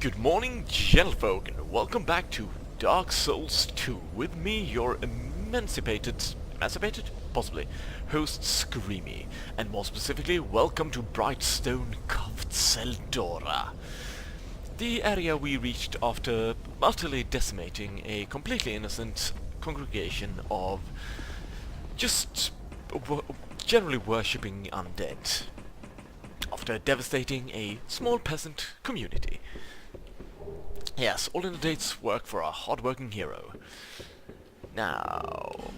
Good morning, gentlefolk, and welcome back to Dark Souls 2. With me, your emancipated, possibly, host Screamy. And more specifically, welcome to Brightstone Cove Tseldora. The area we reached after utterly decimating a completely innocent congregation of just generally worshipping undead. After devastating a small peasant community. Yes, all in a day's work for a hard-working hero. Now,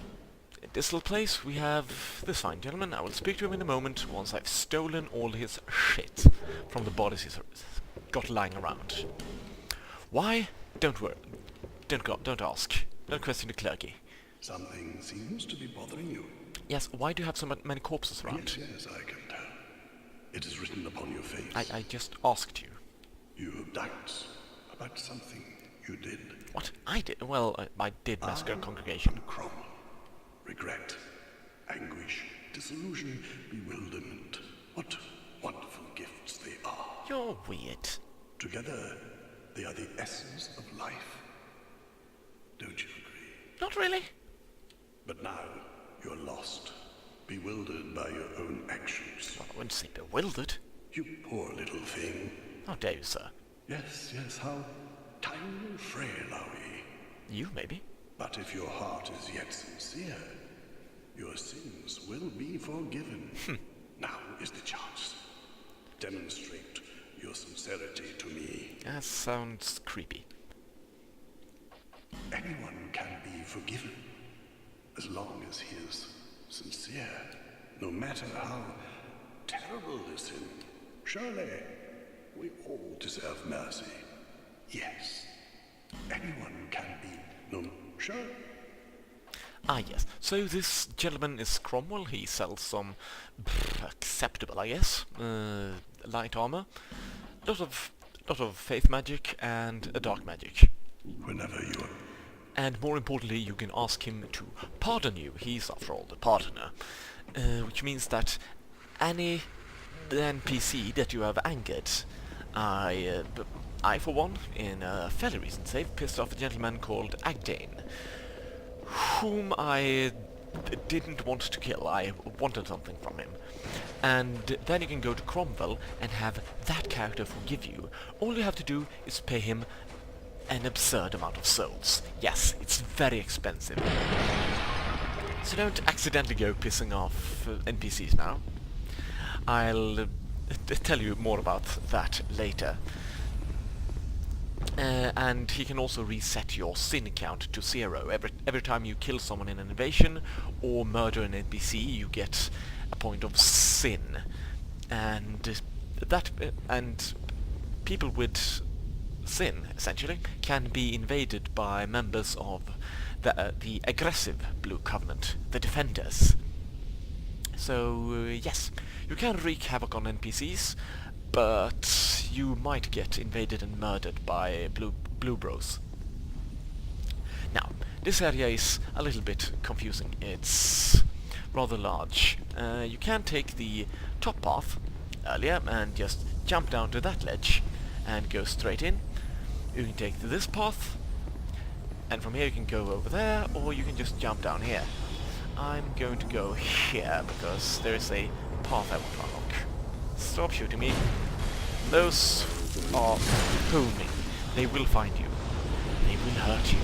in this little place we have this fine gentleman. I will speak to him in a moment once I've stolen all his shit from the bodies he's got lying around. Why? Don't worry. Don't ask. Don't question the clergy. Something seems to be bothering you. Yes, why do you have so many corpses around? Yes, I can tell. It is written upon your face. I just asked you. You have doubts about something you did. What? I did? Well, I did massacre a congregation. Crumble, regret, anguish, disillusion, bewilderment. What wonderful gifts they are. You're weird. Together, they are the essence of life. Don't you agree? Not really. But now, you're lost, bewildered by your own actions. Well, I wouldn't say bewildered. You poor little thing. How dare you, sir? Yes, how tiny and frail are we? You, maybe? But if your heart is yet sincere, your sins will be forgiven. Now is the chance. Demonstrate your sincerity to me. That sounds creepy. Anyone can be forgiven, as long as he is sincere, no matter how terrible the sin. Surely, we all deserve mercy. Yes, anyone can be. No, sure. Ah, yes. So this gentleman is Cromwell. He sells some acceptable, I guess, light armor, lot of faith magic and a dark magic. Whenever you are. And more importantly, you can ask him to pardon you. He's, after all, the pardoner, which means that any NPC that you have angered, I for one, in a fairly recent save, pissed off a gentleman called Agdane, whom I didn't want to kill. I wanted something from him. And then you can go to Cromwell and have that character forgive you. All you have to do is pay him an absurd amount of souls. Yes, it's very expensive. So don't accidentally go pissing off NPCs now. I'll tell you more about that later. And he can also reset your sin count to 0. Every time you kill someone in an invasion or murder an NPC, you get a point of sin. And and people with sin, essentially, can be invaded by members of the aggressive Blue Covenant, the Defenders. So, yes, you can wreak havoc on NPCs, but you might get invaded and murdered by Blue Bros. Now, this area is a little bit confusing. It's rather large. You can take the top path earlier and just jump down to that ledge and go straight in. You can take this path, and from here you can go over there, or you can just jump down here. I'm going to go here, because there is a path I want to unlock. Stop shooting me. Those are homing. They will find you. They will hurt you.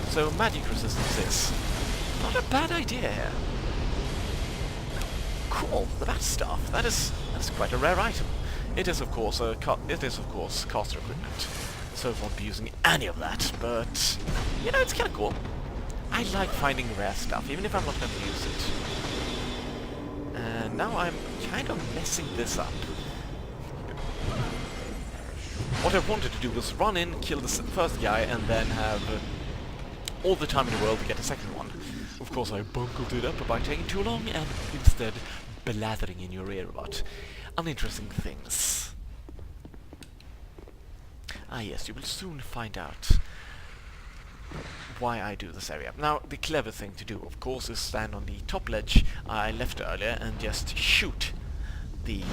So magic resistance is not a bad idea here. Cool, the bat staff. That's quite a rare item. It is of course caster equipment, so I won't be using any of that, but you know, it's kinda cool. I like finding rare stuff, even if I'm not going to use it. And now I'm kind of messing this up. What I wanted to do was run in, kill the first guy, and then have all the time in the world to get a second one. Of course I bungled it up by taking too long and instead blathering in your ear about uninteresting things. Ah yes, you will soon find out why I do this area. Now, the clever thing to do, of course, is stand on the top ledge I left earlier and just shoot the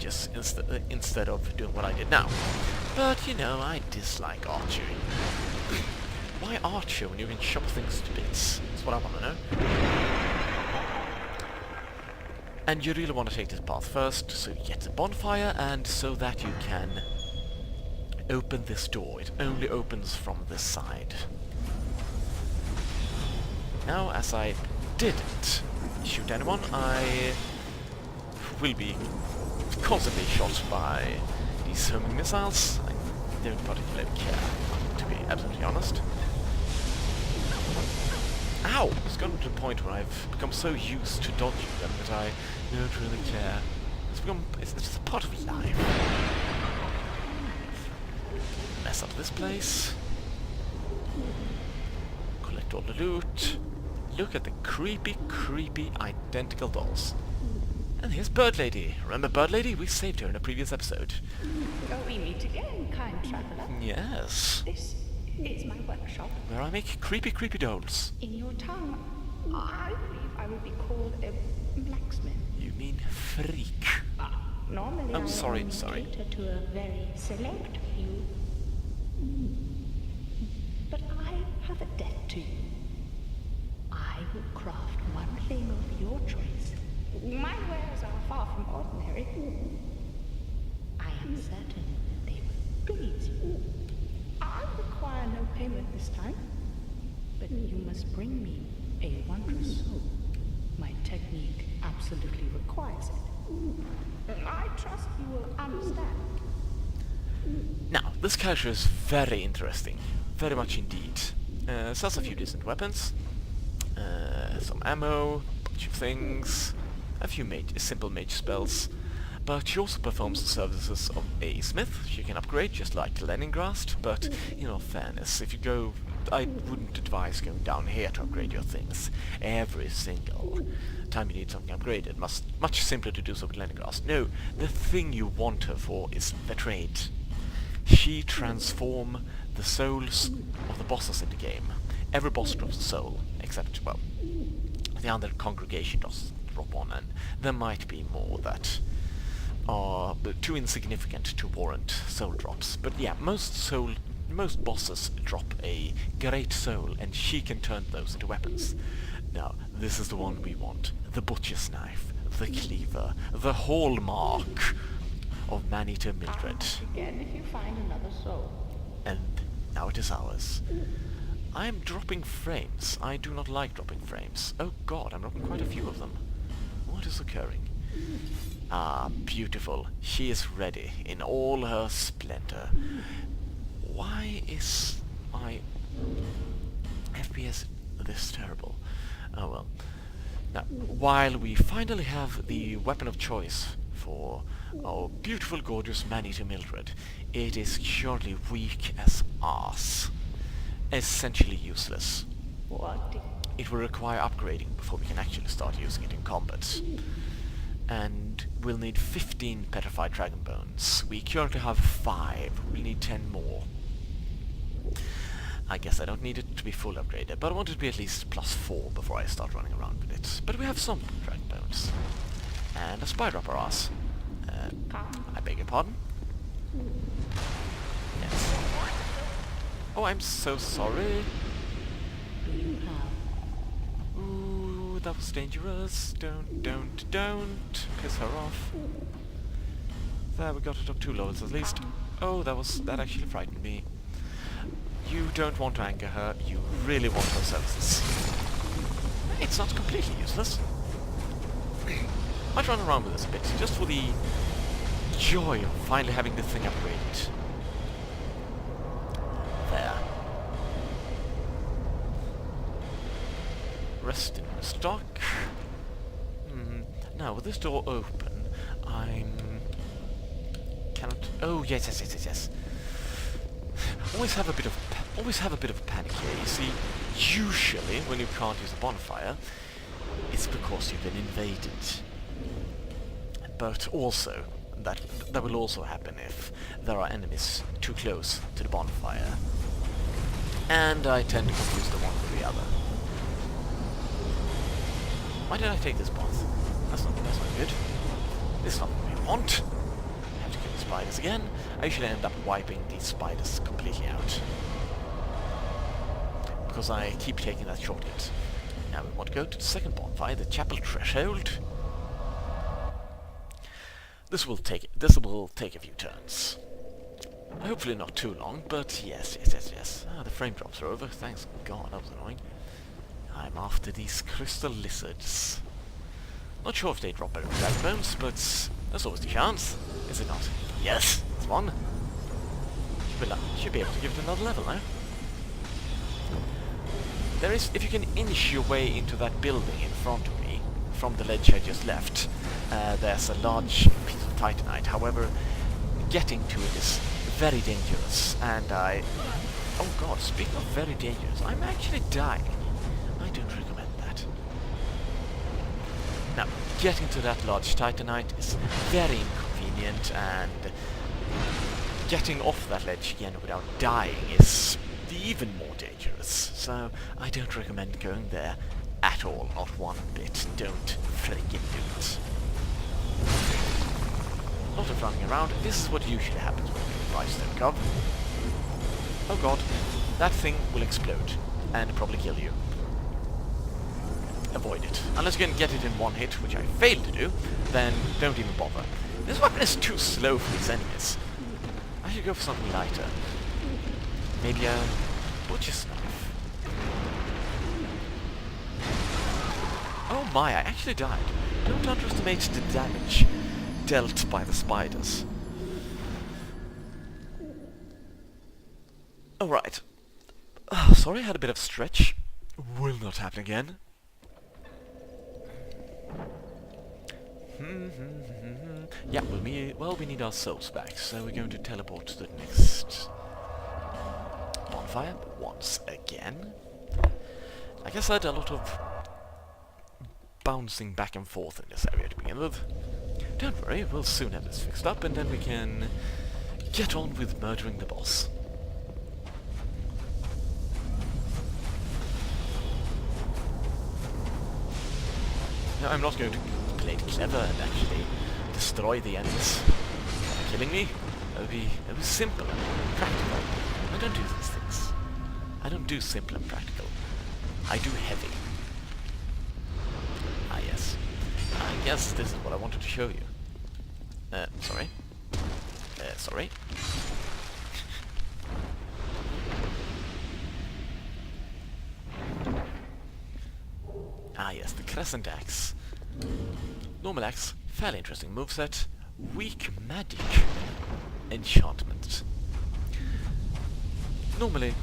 stages instead of doing what I did now. But, you know, I dislike archery. Why archer when you can chop things to bits? That's what I want to know. And you really want to take this path first, so you get the bonfire, and so that you can open this door. It only opens from this side. Now, as I didn't shoot anyone, I will be constantly shot by these homing missiles. I don't particularly care, to be absolutely honest. Ow! It's gotten to the point where I've become so used to dodging them that I don't really care. It's just a part of life. Mess up this place. Collect all the loot. Look at the creepy, creepy identical dolls. And here's Bird Lady. Remember Bird Lady? We saved her in a previous episode. So we meet again, kind traveller. Yes. This is my workshop. Where I make creepy, creepy dolls. In your tongue, I believe I would be called a blacksmith. You mean freak? Normally I sorry. cater to a very select few. But I have a debt to you. I will craft one thing of your choice. My wares are far from ordinary. I am certain they will please you. I require no payment this time, but you must bring me a wondrous soul. My technique absolutely requires it. I trust you will understand. Now, this character is very interesting. Very much indeed. Sells a few decent weapons. Some ammo, a bunch of things, a few simple mage spells, but she also performs the services of a smith. She can upgrade just like Leningrast, but in all fairness, if you go, I wouldn't advise going down here to upgrade your things. Every single time you need something upgraded, much simpler to do so with Leningrast. No, the thing you want her for is the trade. She transforms the souls of the bosses in the game. Every boss drops a soul, except, well, the other congregation does drop one, and there might be more that are too insignificant to warrant soul drops. But yeah, most bosses drop a great soul, and she can turn those into weapons. Now, this is the one we want. The butcher's knife, the cleaver, the hallmark of Man-Eater Mildred. Again, if you find another soul. And now it is ours. I am dropping frames. I do not like dropping frames. Oh god, I'm dropping quite a few of them. What is occurring? Ah, beautiful. She is ready in all her splendor. Why is my FPS this terrible? Oh well. Now, while we finally have the weapon of choice for our beautiful, gorgeous Man-Eater Mildred, it is surely weak as arse. Essentially useless. What? It will require upgrading before we can actually start using it in combat. And we'll need 15 petrified dragon bones. We currently have 5. We'll need 10 more. I guess I don't need it to be full upgraded, but I want it to be at least +4 before I start running around with it. But we have some dragon bones. And a spider up our ass. I beg your pardon? Yes. Oh, I'm so sorry. Ooh, that was dangerous. Don't piss her off. There, we got it up 2 levels at least. Oh, that actually frightened me. You don't want to anger her, you really want her services. It's not completely useless. Might run around with this a bit, just for the joy of finally having the thing upgraded. There. Rest in stock. Now, with this door open, cannot... Oh, yes. Always have a bit of panic here. You see, usually when you can't use a bonfire, it's because you've been invaded. But also, that will also happen if there are enemies too close to the bonfire. And I tend to confuse the one with the other. Why did I take this path? That's not good. This is not what we want. spiders again, I usually end up wiping these spiders completely out. Because I keep taking that shortcut. Now we want to go to the second bonfire, the chapel threshold. This will take a few turns. Hopefully not too long, but yes. Ah, the frame drops are over. Thanks God, that was annoying. I'm after these crystal lizards. Not sure if they drop better dragon bones, but there's always the chance, is it not? Yes, it's one. Should be able to give it another level now. There is, if you can inch your way into that building in front of me, from the ledge I just left, there's a large piece of titanite. However, getting to it is very dangerous, and oh god, speaking of very dangerous, I'm actually dying. I don't recommend that. Now, getting to that large titanite is very inconvenient, and getting off that ledge again without dying is even more dangerous, so I don't recommend going there at all, not one bit. Don't freaking do it. A lot of running around. This is what usually happens when you rise to cover. Oh god, that thing will explode and probably kill you. Avoid it. Unless you can get it in one hit, which I failed to do, then don't even bother. This weapon is too slow for these enemies. I should go for something lighter. Maybe a butcher's knife. Oh my, I actually died. Don't underestimate the damage dealt by the spiders. Alright. Sorry, I had a bit of stretch. Will not happen again. Yeah, well, we need our souls back, so we're going to teleport to the next bonfire once again. Like I said, a lot of bouncing back and forth in this area to begin with. Don't worry, we'll soon have this fixed up, and then we can get on with murdering the boss. Now, I'm not going to play it clever and actually destroy the enemies by killing me. That would be simple and practical. I don't do these things. I don't do simple and practical. I do heavy. Ah, yes. I guess this is what I wanted to show you. Sorry. Sorry. Ah, yes, the Crescent Axe. Normal axe, fairly interesting moveset. Weak magic enchantment. Normally,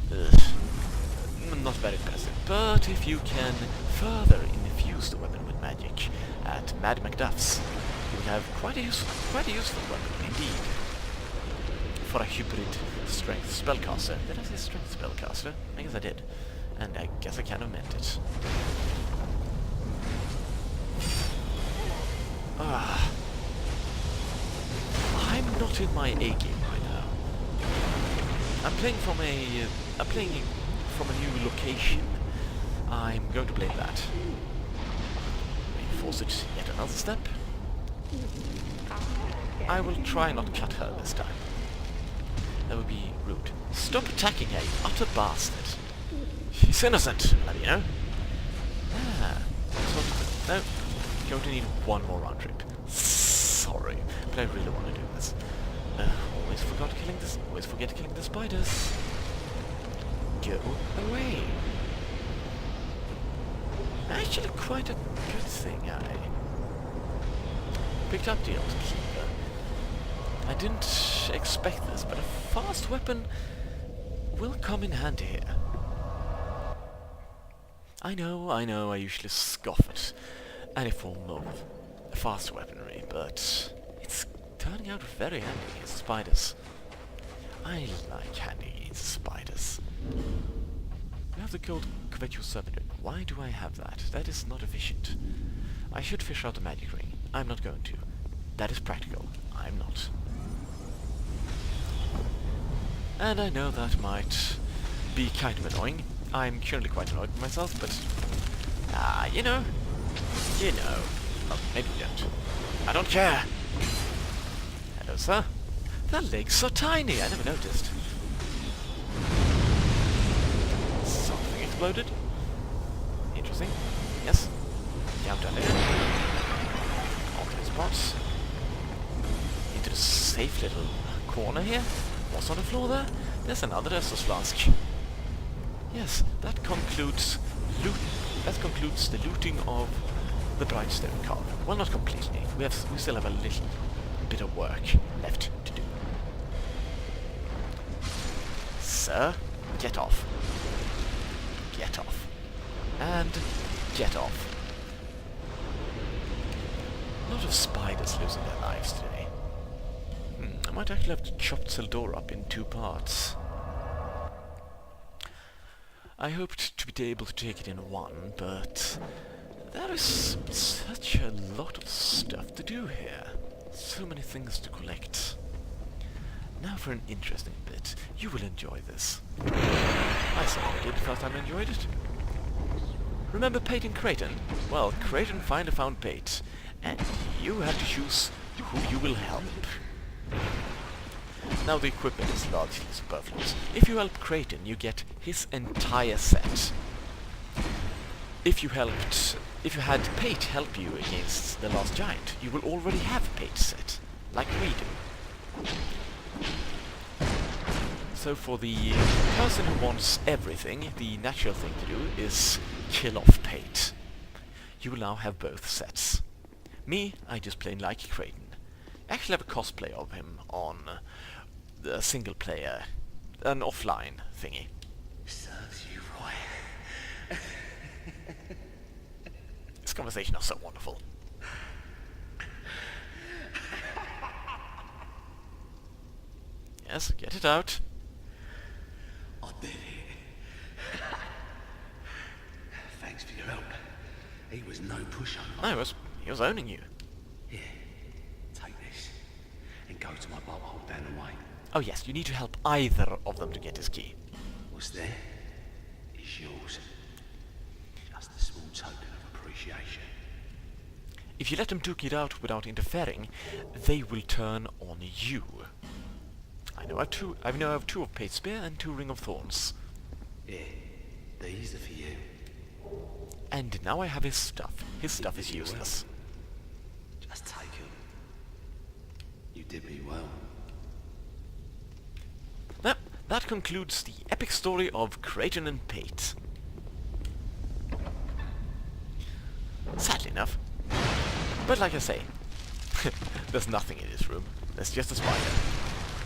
not very impressive, but if you can further infuse the weapon with magic at Mad Macduff's, you will have quite a useful weapon indeed. For a hybrid strength spellcaster. Did I say strength spellcaster? I guess I did. And I guess I kind of meant it. I'm not in my A game right now. I'm playing from a new location. I'm going to blame that. Reinforce it yet another step. I will try not cut her this time. That would be rude. Stop attacking her, you utter bastard. She's innocent, you know. No. Going to need one more round trip. Sorry, but I really want to do this. Always forget killing the spiders. Go away. Actually, quite a good thing. I picked up the old keeper. I didn't expect this, but a fast weapon will come in handy here. I know, I usually scoff at any form of fast weaponry, but it's turning out very handy against spiders. I like handy against spiders. You have the gold Kvetchu Serpent. Why do I have that? That is not efficient. I should fish out a magic ring. I'm not going to. That is practical. I'm not. And I know that might be kind of annoying. I'm currently quite annoyed with myself, but you know. Oh, maybe you don't. I don't care. Hello, sir. Their legs are tiny, I never noticed. Something exploded. Interesting. Yes. Jump down there. Onto the spots. Into the safe little corner here. What's on the floor there? There's another Estus flask. Yes, that concludes the looting of the Brightstone car. Well, not completely. We still have a little bit of work left to do. Sir, get off. Get off. And get off. A lot of spiders losing their lives today. I might actually have to chop Tseldora up in 2 parts. I hoped to be able to take it in one, but there is such a lot of stuff to do here. So many things to collect. Now for an interesting bit. You will enjoy this. I certainly did the first time I enjoyed it. Remember Pate and Creighton? Well, Creighton finally found Pate, and you have to choose who you will help. Now the equipment is largely superfluous. If you help Creighton, you get his entire set. If you had Pate help you against the last giant, you will already have Pate's set, like we do. So for the person who wants everything, the natural thing to do is kill off Pate. You will now have both sets. Me, I just plain like Creighton. I actually have a cosplay of him on the single player, an offline thingy. Serves you right. This conversation is so wonderful. Yes, get it out. I did it. Thanks for your help. He was no pushover. No, he was owning you. Here, take this and go to my boat hole down the way. Oh yes, you need to help either of them to get his key. What's there? It's yours. Just a small token of appreciation. If you let them duke it out without interfering, they will turn on you. I know I have 2 of Pate's Spear and 2 Ring of Thorns. Here, these are for you. And now I have his stuff. His stuff is useless. Just take them. You did me well. That concludes the epic story of Creighton and Pate. Sadly enough. But like I say, there's nothing in this room. There's just a spider.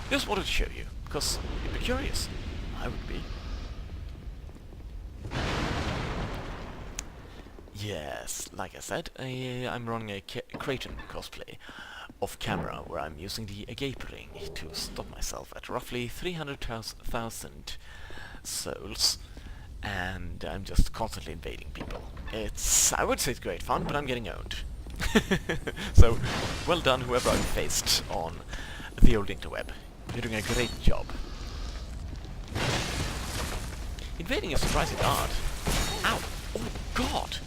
Just wanted to show you, because you'd be curious. I would be. Yes, like I said, I'm running a Creighton cosplay off camera, where I'm using the agape ring to stop myself at roughly 300,000 souls, and I'm just constantly invading people. I would say it's great fun, but I'm getting owned. So, well done whoever I've faced on the old interweb. You're doing a great job. Invading is surprisingly hard. Ow! Oh god!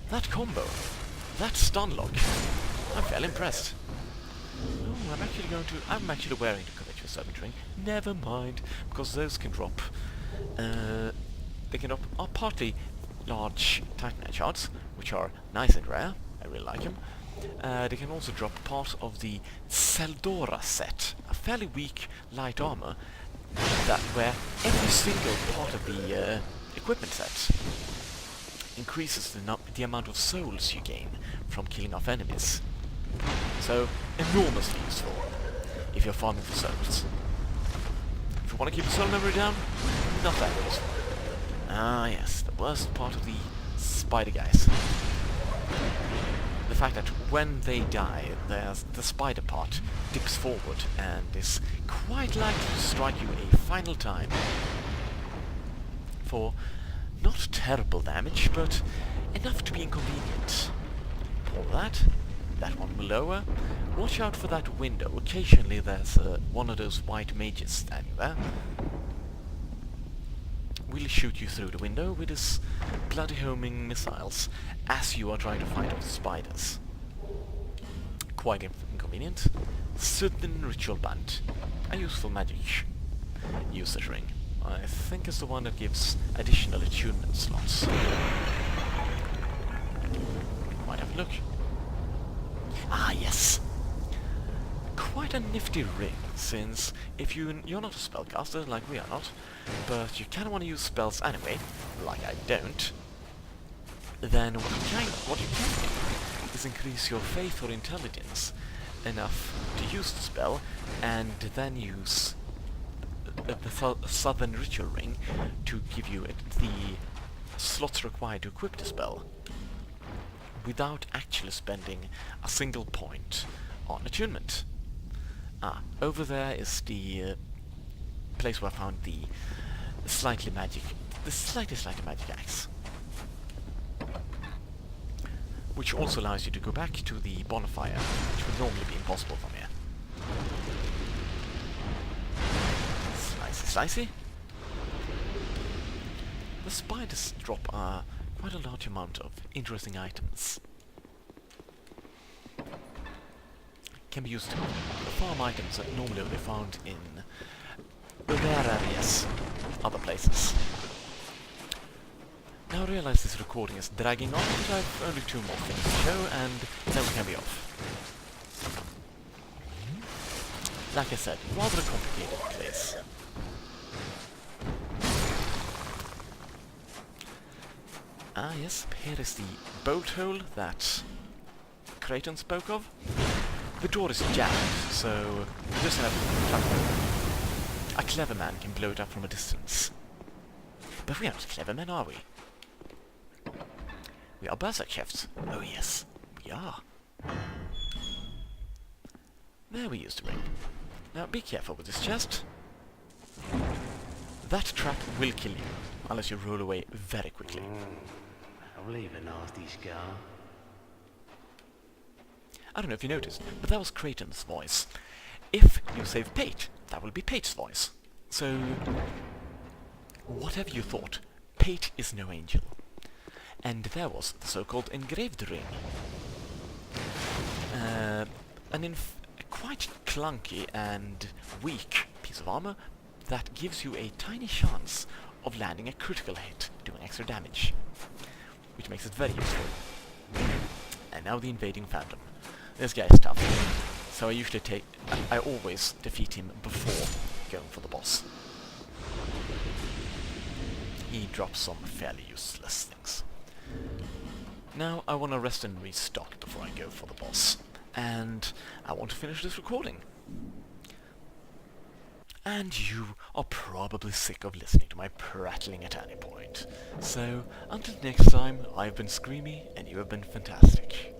That combo. That stun lock. I'm fairly impressed. Oh, I'm actually wearing the Conventional Servant Ring. Never mind, because those can drop... they can drop partly large Titanite shards, which are nice and rare. I really like them. They can also drop part of the Tseldora set, a fairly weak light armor, where every single part of the equipment set increases the amount of souls you gain from killing off enemies. So, enormously useful if you're farming for souls. If you want to keep the soul memory down, not that useful. Ah yes, the worst part of the spider guys. The fact that when they die, the spider part dips forward and is quite likely to strike you a final time. For not terrible damage, but enough to be inconvenient. Pull that. That one will lower. Watch out for that window. Occasionally there's one of those white mages standing there. Will shoot you through the window with his bloody homing missiles as you are trying to fight off the spiders. Quite inconvenient. Southern Ritual Band. A useful magic usage ring. I think it's the one that gives additional attunement slots. Might have a look. Ah, yes! Quite a nifty ring, since if you're not a spellcaster, like we are not, but you kinda want to use spells anyway, like I don't, then what you can do is increase your faith or intelligence enough to use the spell, and then use the Southern Ritual Ring to give you the slots required to equip the spell, without actually spending a single point on attunement. Ah, over there is the place where I found the slightly magic axe, which also allows you to go back to the bonfire, which would normally be impossible from here. Slicey. The spiders drop quite a large amount of interesting items. Can be used to farm items that normally only found in rare areas, other places. Now I realize this recording is dragging on, but I've only 2 more things to show, and then we can be off. Like I said, rather a complicated place. Ah yes, here is the bolt hole that Creighton spoke of. The door is jammed, so you just have to plug it open. A clever man can blow it up from a distance. But we are not clever men, are we? We are berserk chefs. Oh yes, we are. There we used the ring. Now be careful with this chest. That trap will kill you, unless you roll away very quickly. I'll leave a nasty scar. I don't know if you noticed, but that was Creighton's voice. If you save Pate, that will be Pate's voice. So, whatever you thought, Pate is no angel. And there was the so-called engraved ring. A quite clunky and weak piece of armor that gives you a tiny chance of landing a critical hit, doing extra damage, which makes it very useful. And now the invading phantom. This guy is tough, so I always defeat him before going for the boss. He drops some fairly useless things. Now I want to rest and restock before I go for the boss, and I want to finish this recording. And you are probably sick of listening to my prattling at any point. So, until next time, I've been Screamy, and you have been fantastic.